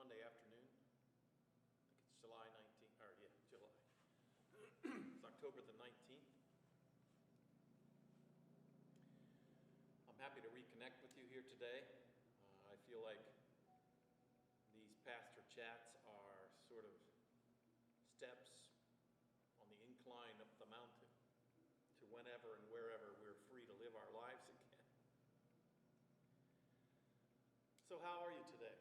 Monday afternoon. I think it's July 19th, or yeah, July. It's October the 19th. I'm happy to reconnect with you here today. I feel like these pastor chats are sort of steps on the incline up the mountain to whenever and wherever we're free to live our lives again. So how are you today?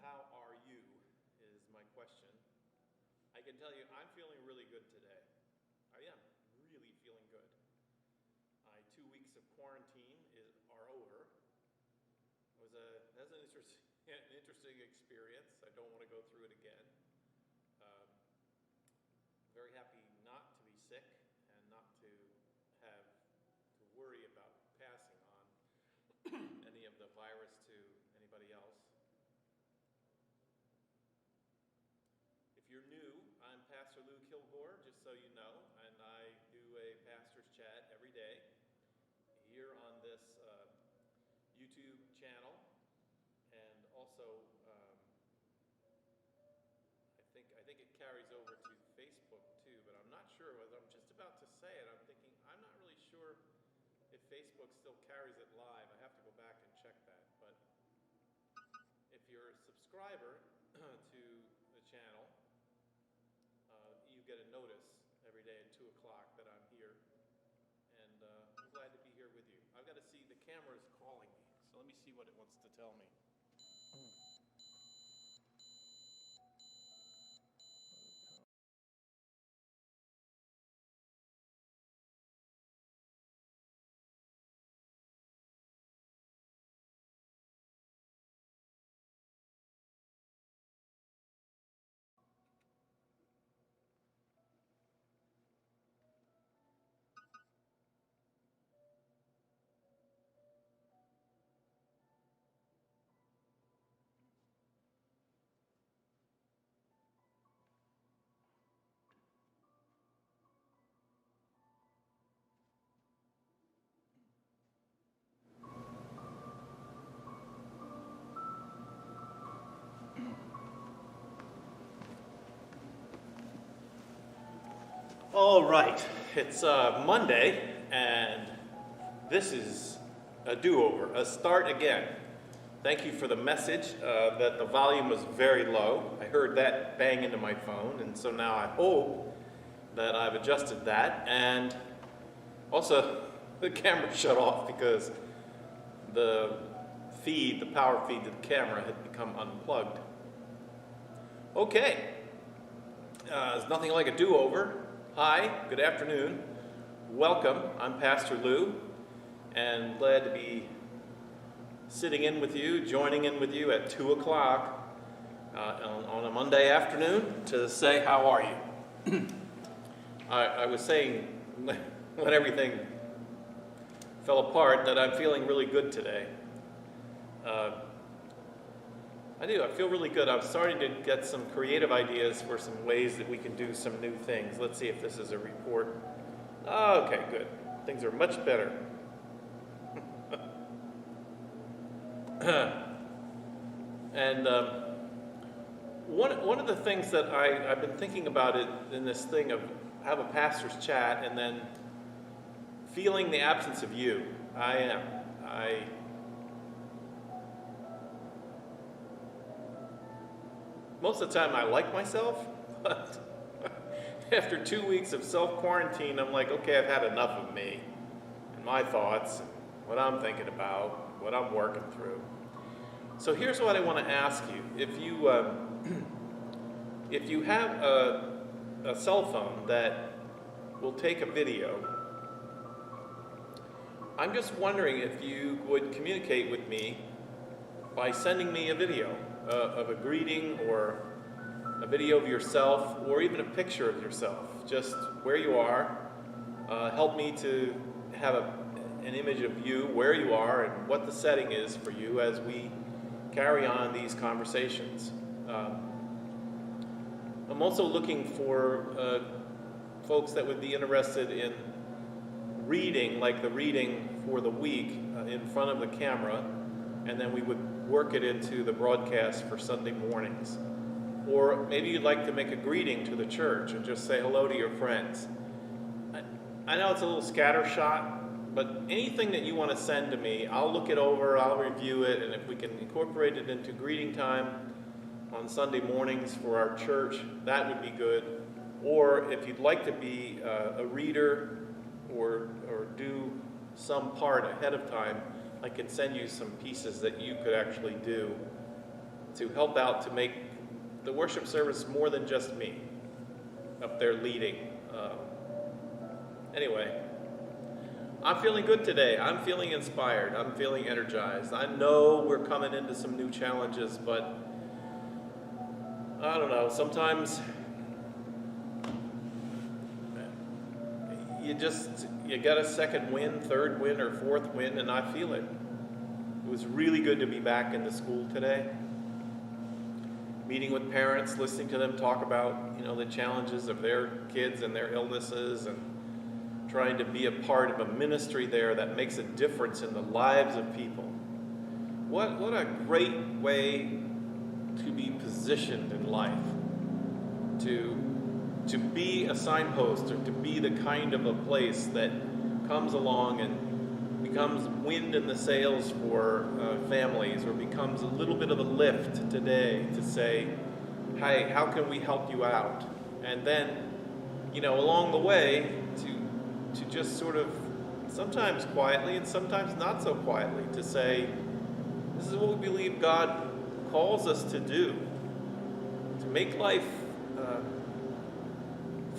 How are you is my question. I can tell you I'm feeling really good today. I am really feeling good. My 2 weeks of quarantine are over. That's an interesting experience. I don't want to go through it again. Very happy not to be sick and not to have to worry about passing on any of the virus to anybody else. If you're new, I'm Pastor Lou Kilgore, just so you know, and I do a pastor's chat every day here on this YouTube channel, and also I think it carries over to Facebook too, but I'm not sure. As I'm just about to say it, I'm thinking I'm not really sure if Facebook still carries it live. I have to go back and check that. But if you're a subscriber to the channel, you get a notice every day at 2 o'clock that I'm here, and I'm glad to be here with you. I've got to see, the camera is calling me, so let me see what it wants to tell me. All right, it's Monday, and this is a do-over, a start again. Thank you for the message that the volume was very low. I heard that bang into my phone, and so now I hope that I've adjusted that. And also, the camera shut off because the power feed to the camera had become unplugged. Okay, there's nothing like a do-over. Hi, good afternoon. Welcome. I'm Pastor Lou, and glad to be sitting in with you, joining in with you at 2 o'clock on a Monday afternoon to say, how are you? I was saying when everything fell apart that I'm feeling really good today. I do. I feel really good. I'm starting to get some creative ideas for some ways that we can do some new things. Let's see if this is a report. Okay, good. Things are much better. And one of the things that I've been thinking about it in this thing of have a pastor's chat and then feeling the absence of you. Most of the time I like myself, but after 2 weeks of self-quarantine, I'm like, okay, I've had enough of me and my thoughts, and what I'm thinking about, what I'm working through. So here's what I want to ask you. If you have a cell phone that will take a video, I'm just wondering if you would communicate with me by sending me a video of a greeting or a video of yourself or even a picture of yourself, just where you are. Help me to have an image of you, where you are, and what the setting is for you as we carry on these conversations. I'm also looking for folks that would be interested in reading, like the reading for the week in front of the camera, and then we would work it into the broadcast for Sunday mornings. Or maybe you'd like to make a greeting to the church and just say hello to your friends. I know it's a little scattershot, but anything that you want to send to me, I'll look it over, I'll review it, and if we can incorporate it into greeting time on Sunday mornings for our church, that would be good. Or if you'd like to be a reader or do some part ahead of time, I can send you some pieces that you could actually do to help out to make the worship service more than just me up there leading. Anyway, I'm feeling good today. I'm feeling inspired. I'm feeling energized. I know we're coming into some new challenges, but I don't know, sometimes you got a second win, third win, or fourth win, and I feel it. It was really good to be back in the school today, meeting with parents, listening to them talk about, the challenges of their kids and their illnesses, and trying to be a part of a ministry there that makes a difference in the lives of people. What a great way to be positioned in life, to be a signpost, or to be the kind of a place that comes along and becomes wind in the sails for families, or becomes a little bit of a lift today to say, hey, how can we help you out? And then, along the way, to just sort of, sometimes quietly and sometimes not so quietly, to say, this is what we believe God calls us to do, to make life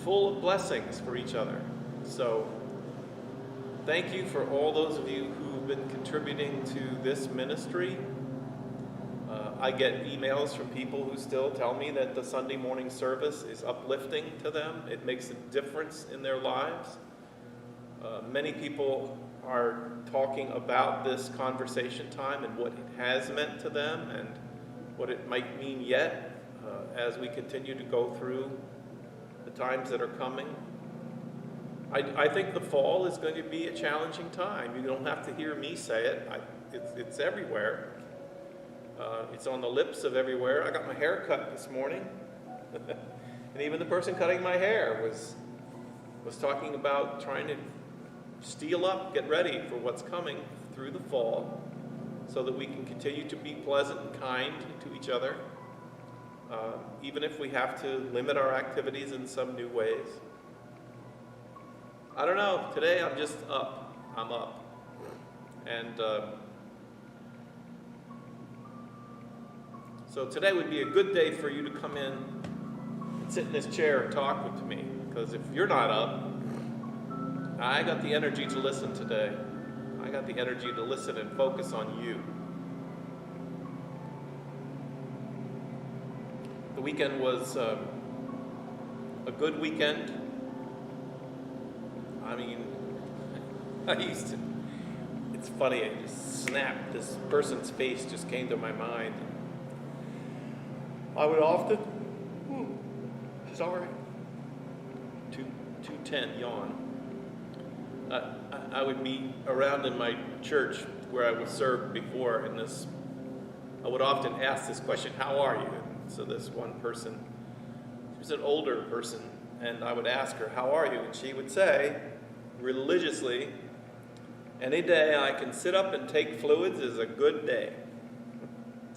full of blessings for each other. So thank you for all those of you who've been contributing to this ministry. I get emails from people who still tell me that the Sunday morning service is uplifting to them. It makes a difference in their lives. Many people are talking about this conversation time and what it has meant to them and what it might mean yet as we continue to go through the times that are coming. I think the fall is going to be a challenging time. You don't have to hear me say it. It's everywhere. It's on the lips of everywhere. I got my hair cut this morning. And even the person cutting my hair was talking about trying to steel up, get ready for what's coming through the fall so that we can continue to be pleasant and kind to each other, even if we have to limit our activities in some new ways. I don't know. Today I'm just up. I'm up. And so today would be a good day for you to come in and sit in this chair and talk with me. Because if you're not up, I got the energy to listen today. I got the energy to listen and focus on you. The weekend was a good weekend. I mean, it's funny, I just snapped. This person's face just came to my mind. I would often, sorry, 210 yawn. I would be around in my church where I was served before, and I would often ask this question, how are you? And so this one person, she was an older person, and I would ask her, how are you? And she would say, religiously, any day I can sit up and take fluids is a good day.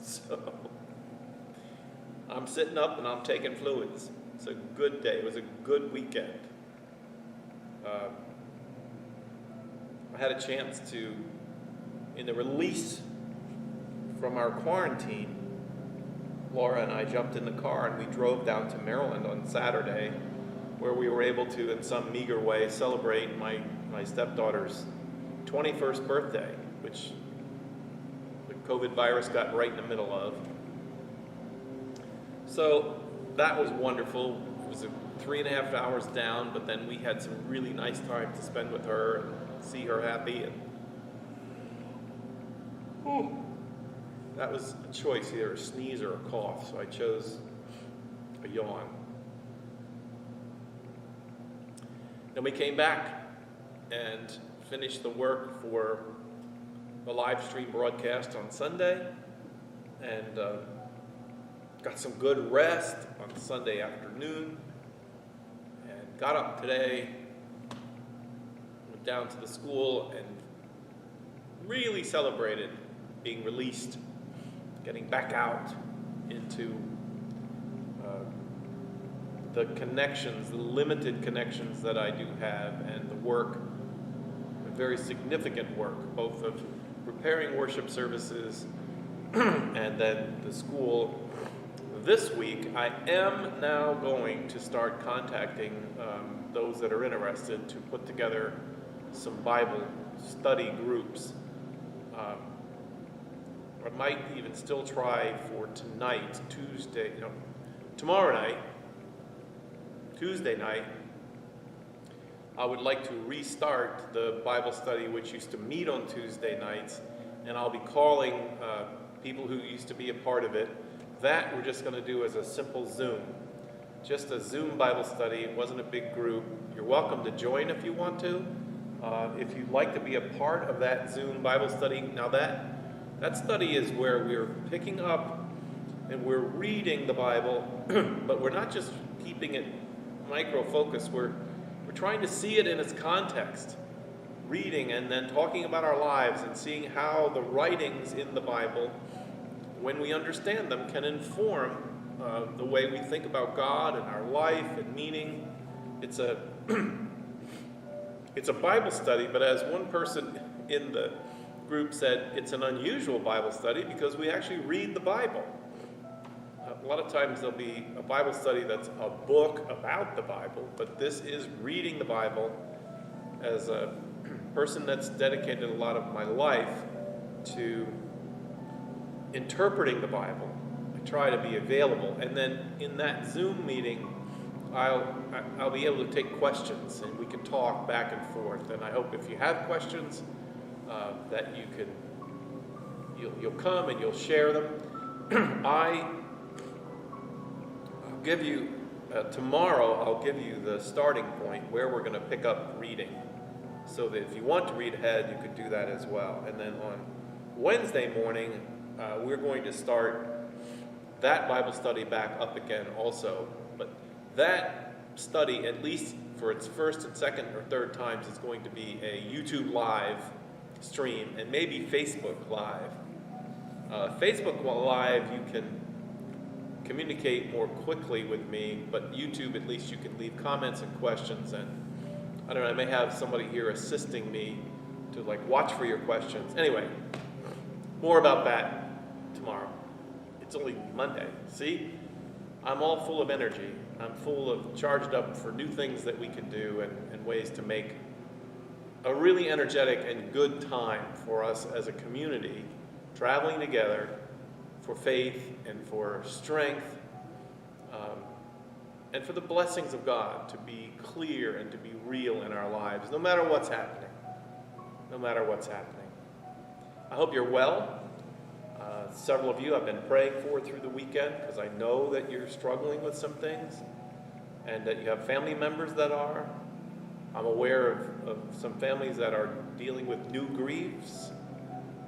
So I'm sitting up and I'm taking fluids. It's a good day. It was a good weekend. I had a chance to, in the release from our quarantine, Laura and I jumped in the car and we drove down to Maryland on Saturday, where we were able to, in some meager way, celebrate my stepdaughter's 21st birthday, which the COVID virus got right in the middle of. So that was wonderful. It was 3.5 hours down, but then we had some really nice time to spend with her and see her happy. And that was a choice, either a sneeze or a cough, so I chose a yawn. Then we came back and finished the work for a live stream broadcast on Sunday, and got some good rest on Sunday afternoon, and got up today, went down to the school, and really celebrated being released, getting back out into the connections, the limited connections that I do have, and the work, the very significant work, both of preparing worship services and then the school. This week, I am now going to start contacting those that are interested to put together some Bible study groups. I might even still try for tonight, tomorrow night, Tuesday night. I would like to restart the Bible study which used to meet on Tuesday nights, and I'll be calling people who used to be a part of it. That we're just going to do as a simple Zoom. Just a Zoom Bible study. It wasn't a big group. You're welcome to join if you want to. If you'd like to be a part of that Zoom Bible study, now that study is where we're picking up and we're reading the Bible, but we're not just keeping it micro-focused. We're trying to see it in its context, reading and then talking about our lives and seeing how the writings in the Bible, when we understand them, can inform the way we think about God and our life and meaning. It's a it's a Bible study, but as one person in the group said, it's an unusual Bible study because we actually read the Bible. A lot of times there'll be a Bible study that's a book about the Bible, but this is reading the Bible. As a person that's dedicated a lot of my life to interpreting the Bible, I try to be available, and then in that Zoom meeting, I'll be able to take questions, and we can talk back and forth. And I hope if you have questions, that you'll come and you'll share them. I'll give you tomorrow. I'll give you the starting point where we're going to pick up reading, so that if you want to read ahead, you could do that as well. And then on Wednesday morning, we're going to start that Bible study back up again also. But that study, at least for its first and second or third times, is going to be a YouTube live stream and maybe Facebook live. Facebook Live, you can communicate more quickly with me, but YouTube, at least you can leave comments and questions, and I don't know, I may have somebody here assisting me to watch for your questions. Anyway, more about that tomorrow. It's only Monday. See? I'm all full of energy. I'm full of charged up for new things that we can do and ways to make a really energetic and good time for us as a community, traveling together for faith and for strength, and for the blessings of God to be clear and to be real in our lives, no matter what's happening. No matter what's happening. I hope you're well. Several of you I've been praying for through the weekend, because I know that you're struggling with some things and that you have family members that are. I'm aware of some families that are dealing with new griefs,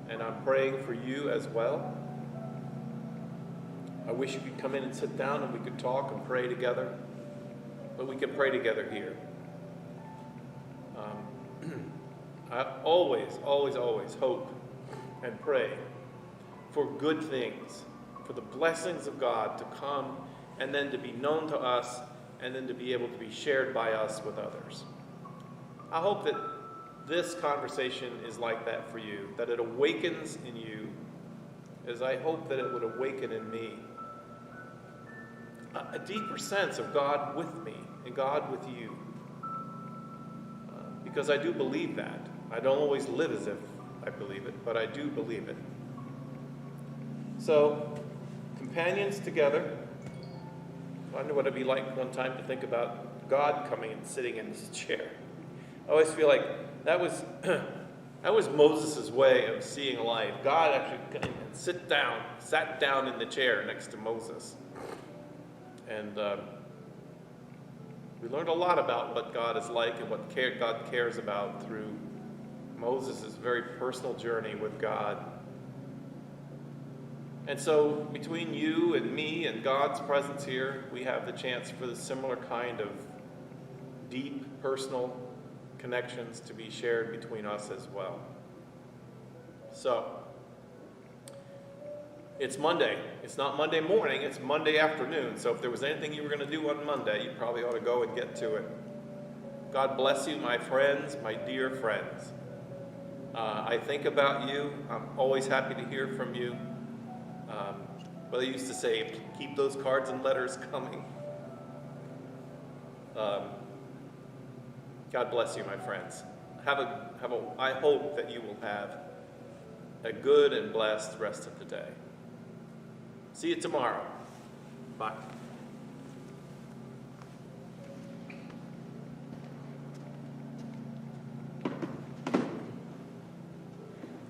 and I'm praying for you as well. I wish you could come in and sit down and we could talk and pray together, but we can pray together here. I always hope and pray for good things, for the blessings of God to come and then to be known to us and then to be able to be shared by us with others. I hope that this conversation is like that for you, that it awakens in you, as I hope that it would awaken in me a deeper sense of God with me and God with you. Because I do believe that. I don't always live as if I believe it, but I do believe it. So, companions together. I wonder what it'd be like one time to think about God coming and sitting in this chair. I always feel like that was Moses' way of seeing life. God actually came and sat down in the chair next to Moses. And we learned a lot about what God is like and what God cares about through Moses' very personal journey with God. And so between you and me and God's presence here, we have the chance for the similar kind of deep personal connections to be shared between us as well. So, it's Monday. It's not Monday morning, it's Monday afternoon. So if there was anything you were going to do on Monday, you probably ought to go and get to it. God bless you, my friends, my dear friends. I think about you. I'm always happy to hear from you. Well, they used to say, keep those cards and letters coming. God bless you, my friends. I hope that you will have a good and blessed rest of the day. See you tomorrow. Bye.